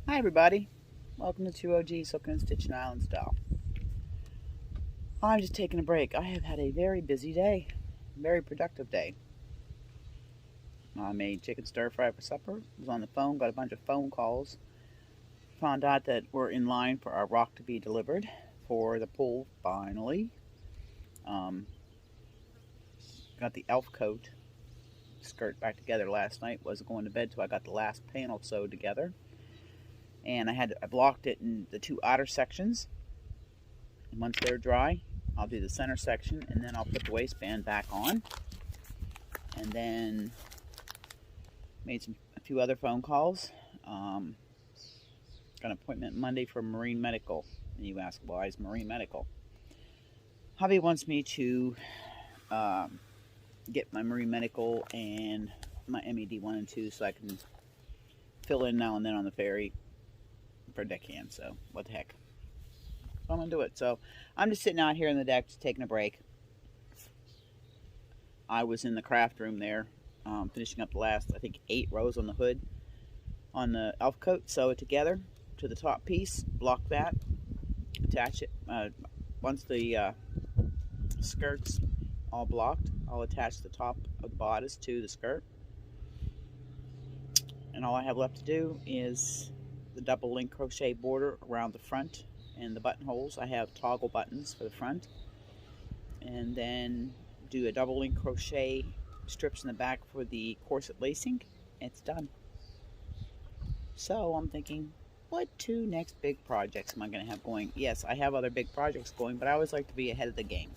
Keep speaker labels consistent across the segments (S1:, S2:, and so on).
S1: Hi everybody, welcome to 2OG Silk and Stitching Island Style. I'm just taking a break. I have had a very busy day, very productive day. I made chicken stir fry for supper, was on the phone, got a bunch of phone calls, found out that we're in line for our rock to be delivered for the pool finally. Got the elf coat skirt back together last night, wasn't going to bed till I got the last panel sewed together. And I blocked it in the two outer sections. And once they're dry, I'll do the center section, and then I'll put the waistband back on. And then made a few other phone calls. Got an appointment Monday for marine medical. And you ask, why is marine medical? Hubby wants me to get my marine medical and my MED 1 and 2 so I can fill in now and then on the ferry for deckhand. So what the heck, so I'm gonna do it. So I'm just sitting out here in the deck, just taking a break. I was in the craft room there, finishing up the last, I think, 8 rows on the hood on the elf coat. Sew it together to the top piece, block that, attach it. Once the skirt's all blocked, I'll attach the top of the bodice to the skirt, and all I have left to do is the double link crochet border around the front and the buttonholes. I have toggle buttons for the front, and then do a double link crochet strips in the back for the corset lacing. It's done. So I'm thinking, what 2 next big projects am I going to have going? Yes, I have other big projects going, but I always like to be ahead of the game.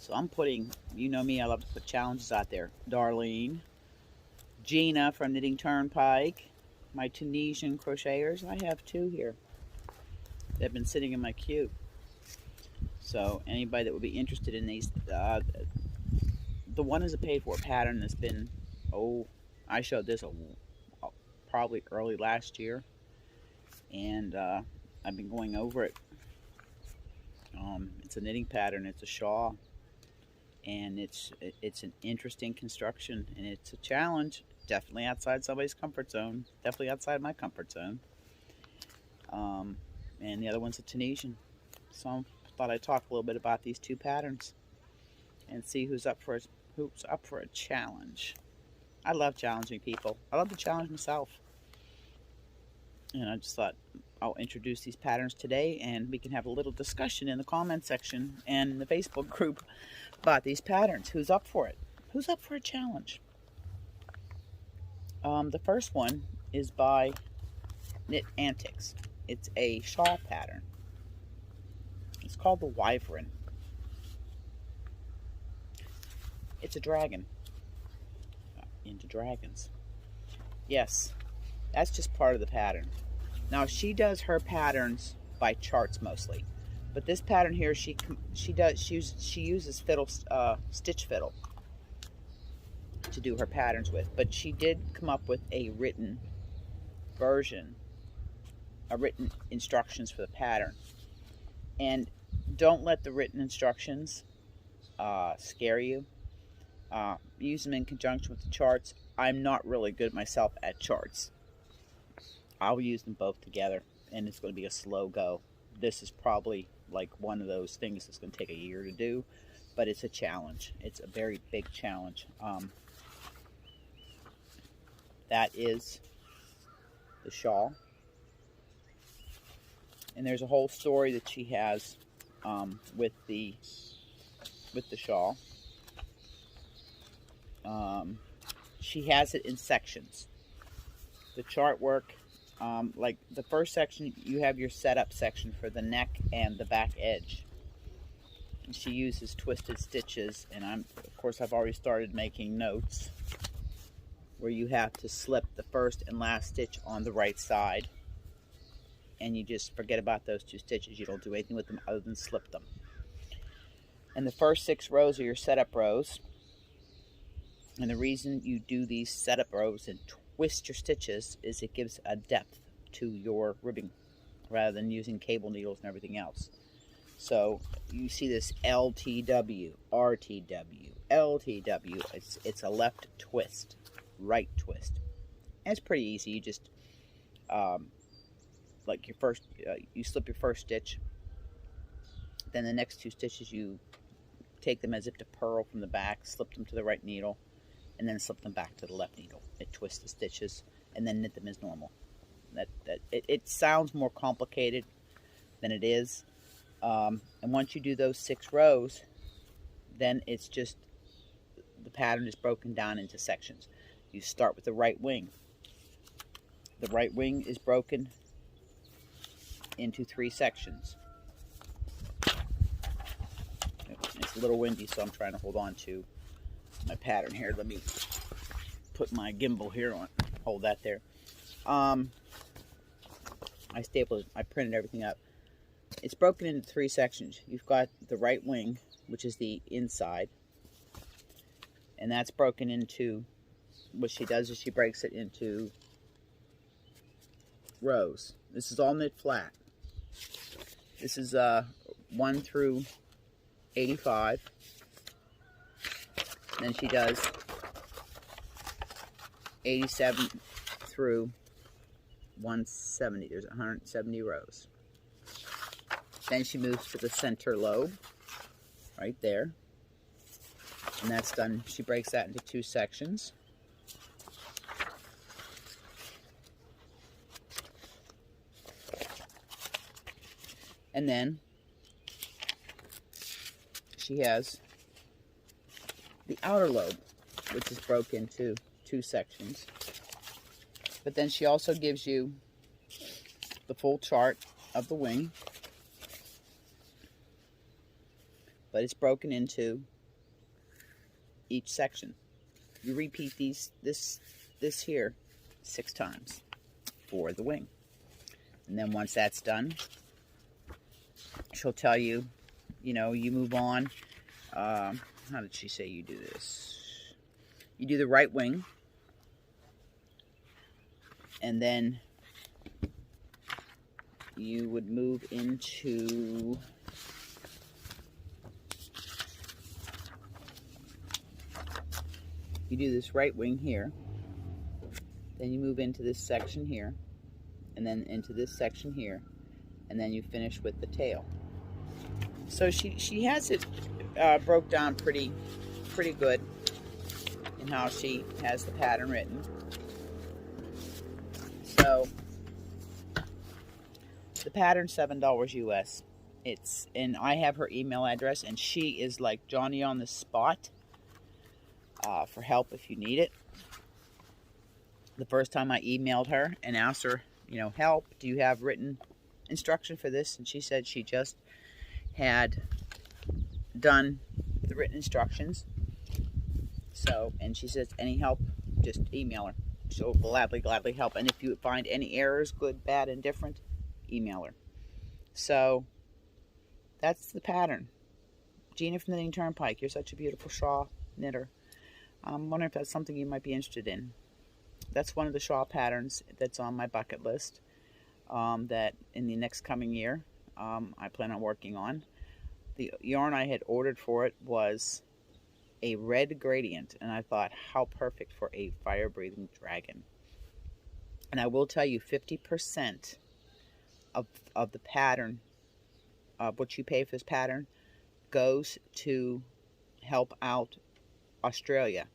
S1: So I'm putting, you know me, I love to put challenges out there. Darlene, Gina from Knitting Turnpike, my Tunisian crocheters. I have 2 here. They've been sitting in my queue. So anybody that would be interested in these, the one is a paid for pattern that's been, I showed this probably early last year, and I've been going over it. It's a knitting pattern, it's a shawl, and it's an interesting construction, and it's a challenge. Definitely outside somebody's comfort zone. Definitely outside my comfort zone. And the other one's a Tunisian. So I thought I'd talk a little bit about these 2 patterns and see who's up for a challenge. I love challenging people. I love to challenge myself. And I just thought I'll introduce these patterns today, and we can have a little discussion in the comment section and in the Facebook group about these patterns. Who's up for it? Who's up for a challenge? The first one is by Knitantics. It's a shawl pattern. It's called the Wyvern. It's a dragon. Into dragons. Yes, that's just part of the pattern. Now she does her patterns by charts mostly, but this pattern here she uses fiddle, stitch fiddle to do her patterns with. But she did come up with a written version, written instructions for the pattern. And don't let the written instructions scare you. Use them in conjunction with the charts. I'm not really good myself at charts. I'll use them both together, and it's going to be a slow go. This is probably like one of those things that's going to take a year to do, but it's a challenge. It's a very big challenge. That is the shawl, and there's a whole story that she has with the shawl. She has it in sections. The chart work, like the first section, you have your setup section for the neck and the back edge. And she uses twisted stitches, and of course I've already started making notes where you have to slip the first and last stitch on the right side, and you just forget about those 2 stitches. You don't do anything with them other than slip them. And the first 6 rows are your setup rows. And the reason you do these setup rows and twist your stitches is it gives a depth to your ribbing rather than using cable needles and everything else. So you see this LTW, RTW, LTW. It's a left twist, right twist. And it's pretty easy. You just like your first, you slip your first stitch, then the next 2 stitches you take them as if to purl from the back, slip them to the right needle, and then slip them back to the left needle. It twists the stitches, and then knit them as normal. It sounds more complicated than it is. And once you do those 6 rows, then it's just, the pattern is broken down into sections. You start with the right wing. The right wing is broken into 3 sections. It's a little windy, so I'm trying to hold on to my pattern here. Let me put my gimbal here on. Hold that there. I stapled it. I printed everything up. It's broken into 3 sections. You've got the right wing, which is the inside, and that's broken into, what she does is she breaks it into rows. This is all knit flat. This is 1 through 85. Then she does 87 through 170. There's 170 rows. Then she moves to the center lobe, right there. And that's done. She breaks that into 2 sections. And then she has the outer lobe, which is broken into 2 sections. But then she also gives you the full chart of the wing, but it's broken into each section. You repeat this here 6 times for the wing. And then once that's done, she'll tell you, you know, you move on. How did she say you do this? You do the right wing, and then you would move into you do this right wing here, then you move into this section here, and then into this section here, and then you finish with the tail. So she has it broke down pretty good in how she has the pattern written. So the pattern's $7 US. And I have her email address, and she is like Johnny on the spot for help if you need it. The first time I emailed her and asked her, you know, help, do you have written instruction for this? And she said she just had done the written instructions. So, and she says any help, just email her. She'll gladly help. And if you find any errors, good, bad, and different, email her. So that's the pattern. Gina from the Knitting Turnpike, you're such a beautiful shawl knitter. I'm wondering if that's something you might be interested in. That's one of the shawl patterns that's on my bucket list that in the next coming year I plan on working on. The yarn I had ordered for it was a red gradient, and I thought, how perfect for a fire-breathing dragon. And I will tell you, 50% of the pattern, what you pay for this pattern, goes to help out Australia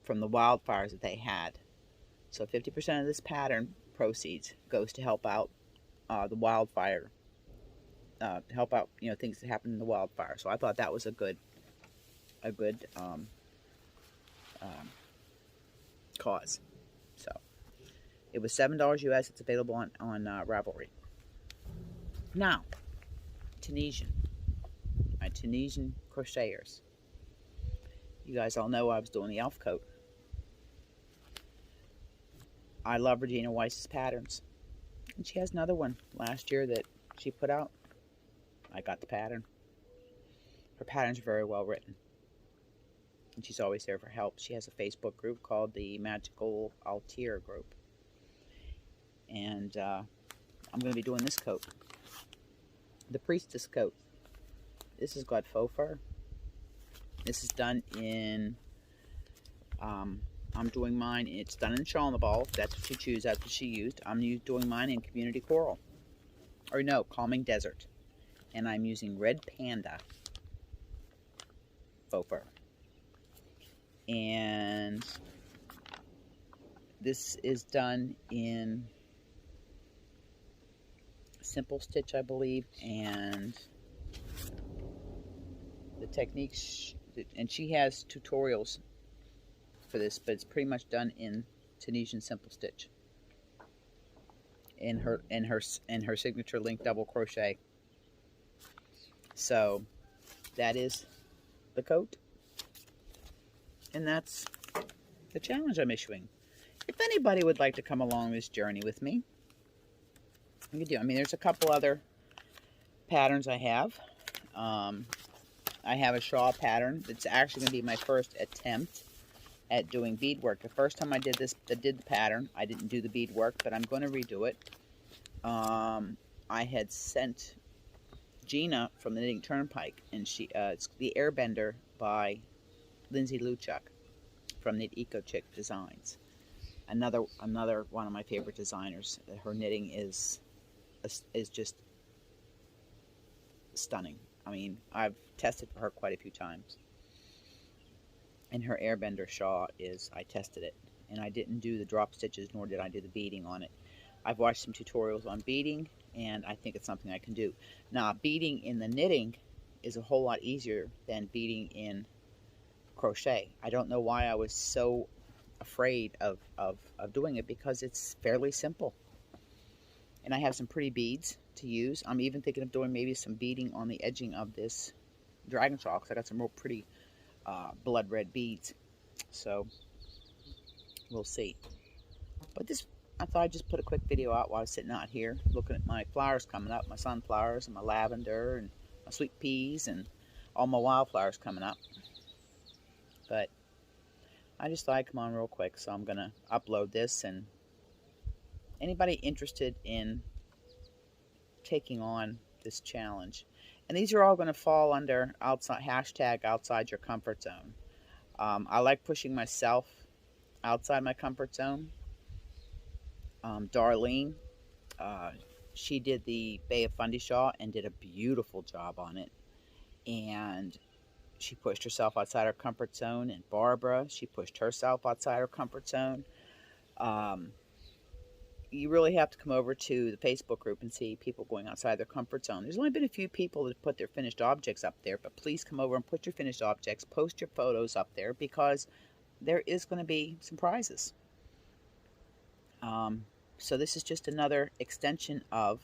S1: from the wildfires that they had. So 50% of this pattern proceeds goes to help out the wildfire, to help out, you know, things that happen in the wildfire. So I thought that was a good cause. So it was $7 US. It's available on Ravelry. Now, Tunisian. My Tunisian crocheters. You guys all know I was doing the elf coat. I love Regina Weiss's patterns. And she has another one last year that she put out. I got the pattern. Her patterns are very well written. And she's always there for help. She has a Facebook group called the Magical Altir group. And I'm going to be doing this coat. The Priestess Coat. This has got faux fur. This is done in I'm doing mine, it's done in shawl in the ball. If that's what you choose, that's what she used. I'm doing mine in Community Coral. Or no, Calming Desert. And I'm using Red Panda faux fur. And this is done in Simple Stitch, I believe, and the techniques, and she has tutorials for this, but it's pretty much done in Tunisian Simple Stitch in her signature link double crochet. So that is the coat, and that's the challenge I'm issuing. If anybody would like to come along this journey with me, you can do. I mean, there's a couple other patterns I have. I have a shawl pattern that's actually going to be my first attempt at doing beadwork. The first time I did the pattern, I didn't do the beadwork, but I'm going to redo it. I had sent Gina from the Knitting Turnpike, and it's the Airbender by Lindsay Luchuk from Knit Eco Chick Designs. Another one of my favorite designers. Her knitting is just stunning. I mean, I've tested for her quite a few times. And her Airbender shawl I tested it. And I didn't do the drop stitches, nor did I do the beading on it. I've watched some tutorials on beading, and I think it's something I can do. Now, beading in the knitting is a whole lot easier than beading in crochet. I don't know why I was so afraid of doing it, because it's fairly simple. And I have some pretty beads to use. I'm even thinking of doing maybe some beading on the edging of this dragon shawl, because I got some real pretty blood red beads. So we'll see. But I thought I'd just put a quick video out while I was sitting out here looking at my flowers coming up, my sunflowers and my lavender and my sweet peas and all my wildflowers coming up. But I just thought I'd come on real quick, so I'm gonna upload this, and anybody interested in taking on this challenge, and these are all going to fall under hashtag outside your comfort zone. I like pushing myself outside my comfort zone. Darlene, she did the Bay of Fundy shawl and did a beautiful job on it, and she pushed herself outside her comfort zone. And Barbara, she pushed herself outside her comfort zone. You really have to come over to the Facebook group and see people going outside their comfort zone. There's only been a few people that put their finished objects up there, but please come over and put your finished objects, post your photos up there, because there is going to be some prizes. So this is just another extension of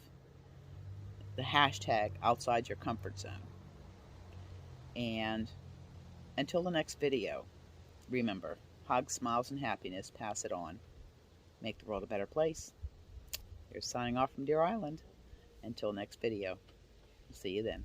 S1: the hashtag outside your comfort zone. And until the next video, remember, hugs, smiles, and happiness, pass it on. Make the world a better place. Here's signing off from Deer Island. Until next video. See you then.